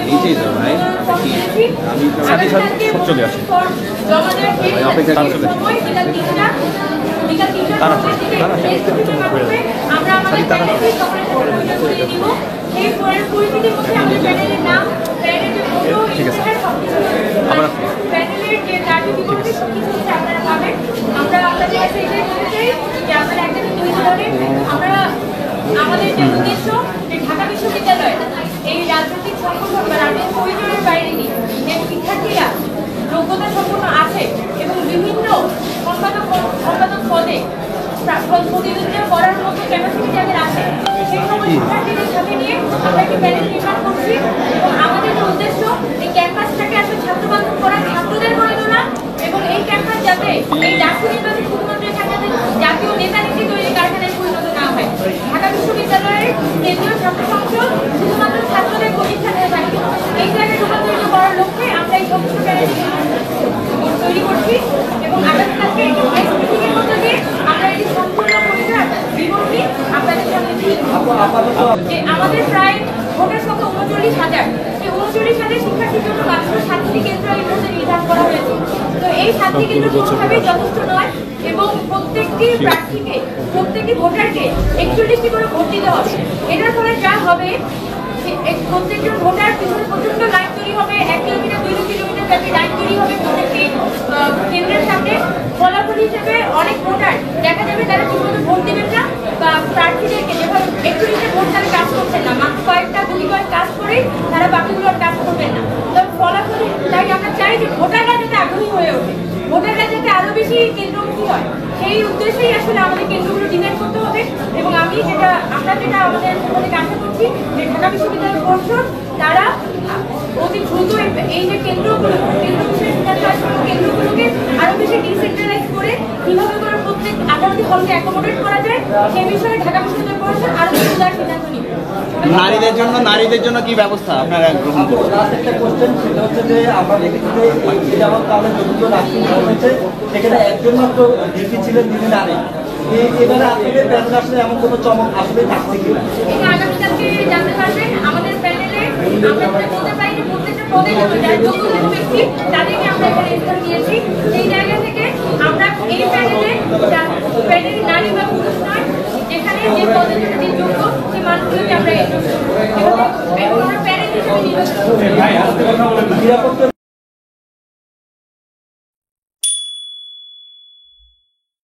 নিচেই তো ভাই সাথে সাথে সব চলে আসে অপেক্ষা তারা ঠিক আছে আবার আমাদের যে উদ্দেশ্য ঢাকা বিশ্ববিদ্যালয় এই রাজনৈতিক সংগঠন বা রাজনৈতিক পরিচয়ের বাইরে নিয়ে যে শিক্ষার্থীরা যোগ্যতা সম্পন্ন আছে এবং বিভিন্ন সম্পাদক পদে প্রতিনিধিত্ব করার মতো ক্যাপাসিটি যাদের আছে সেই সকল শিক্ষার্থীদের সাথে নিয়ে আমরা একটি প্যানেল নির্মাণ করছি এবং আমাদের যে উদ্দেশ্য এই ক্যাম্পাসটাকে আসলে ছাত্রবান্ধব করা, ছাত্রদের গড়ে তোলা এবং এই ক্যাম্পাস যাতে এই ডাকসু নির্বাচন শুধুমাত্র এখানে জাতীয় নেতা নীতি তৈরি কারখানায় পরিণত না হয়। ঢাকা বিশ্ববিদ্যালয়ের কেন্দ্রীয় ছাত্র সংসদ শুধুমাত্র ছাত্রদের প্রতিষ্ঠানে থাকে, এই জায়গায় রূপান্তরিত করার লক্ষ্যে আমরা এই সমস্ত প্যানেল তৈরি করছি এবং আগামীকালকে একটি প্রেস মিটিংয়ের মধ্যে দিয়ে আমরা এই সম্পূর্ণ পরিচয় বিবরণী আপনাদের সামনে তুলে ধরব। যে আমাদের প্রায় ভোটার সংখ্যা ৩৯,০০০, এই ৩৯,০০০ শিক্ষার্থীর জন্য মাত্র 7টি কেন্দ্র এই মুহূর্তে নির্ধারণ করা হয়েছে। তো এই 7টি কেন্দ্র কোনোভাবেই যথেষ্ট নয় এবং প্রত্যেকটি প্রার্থীকে, প্রত্যেকটি ভোটারকে 41টি করে ভোট দিতে হবে। এটার ফলে যা হবে, প্রত্যেকজন ভোটার পিছনে প্রচন্ড লাইন তৈরি হবে, 1 কিলোমিটার 2 কিলোমিটার ব্যাপী লাইন তৈরি হবে প্রত্যেকটি কেন্দ্রের সামনে। ফলাফল হিসেবে অনেক ভোটার দেখা যাবে তারা ঠিকমতো ভোট দেবেন না বা প্রার্থীদেরকে যেভাবে 41টে ভোট তারা কাজ করছেন না, মাত্র কয়েকটা গুলি কয়েক কাজ করে তারা বাকিগুলোর কাজ করবেন না। তবে ফলাফল তাই আমরা চাই যে ভোটাররা যাতে আগ্রহী হয়ে ওঠে, ভোটাররা যাতে আরো বেশি কেন্দ্রমুখী হয়, সেই উদ্দেশ্যেই আসলে আমাদের কেন্দ্রগুলো ডিজাইন করতে হবে। এবং আমরা যেটা আমাদের আশা করছি যে ঢাকা বিশ্ববিদ্যালয় পর্ষদ তারা অতি দ্রুত এই যে কেন্দ্রগুলোকে আরো বেশি ডিসেন্ট্রালাইজ করে কিভাবে করে প্রত্যেক 18টি হলকে অ্যাকোমোডেট করা যায় সেই বিষয়ে ঢাকা বিশ্ববিদ্যালয় পর্ষদ আরো উদার সিদ্ধান্ত নিবে। নারীদের জন্য কি ব্যবস্থা আপনারা গ্রহণ করছেন? একটা কোশ্চেন, সেটা হচ্ছে যে আমরা দেখেছি যে এই যাবৎ কালে যতগুলো রাষ্ট্রীয় হয়েছে সেখানে একজন মাত্র ভিপি ছিলেন, তিনি নারী। এবারে আপনাদের প্যানেল আসলে এমন কোনো চমক আসলে থাকছে কিনা? এটা আগামীকালকে জানতে পারবেন। আমাদের প্যানেলে আমরা বলতে পারি যে প্রত্যেকটা পদে যোগ্য ব্যক্তি তাদেরকে আমরা এখানে স্থান দিয়েছি। সেই জায়গা থেকে আমরা এই প্যানেলে নারী বা পুরুষ নয়, যেখানে যে পদের জন্য যে যোগ্য সেই মানুষগুলোকে আমরা প্যানেল হিসেবে নির্বাচন করব।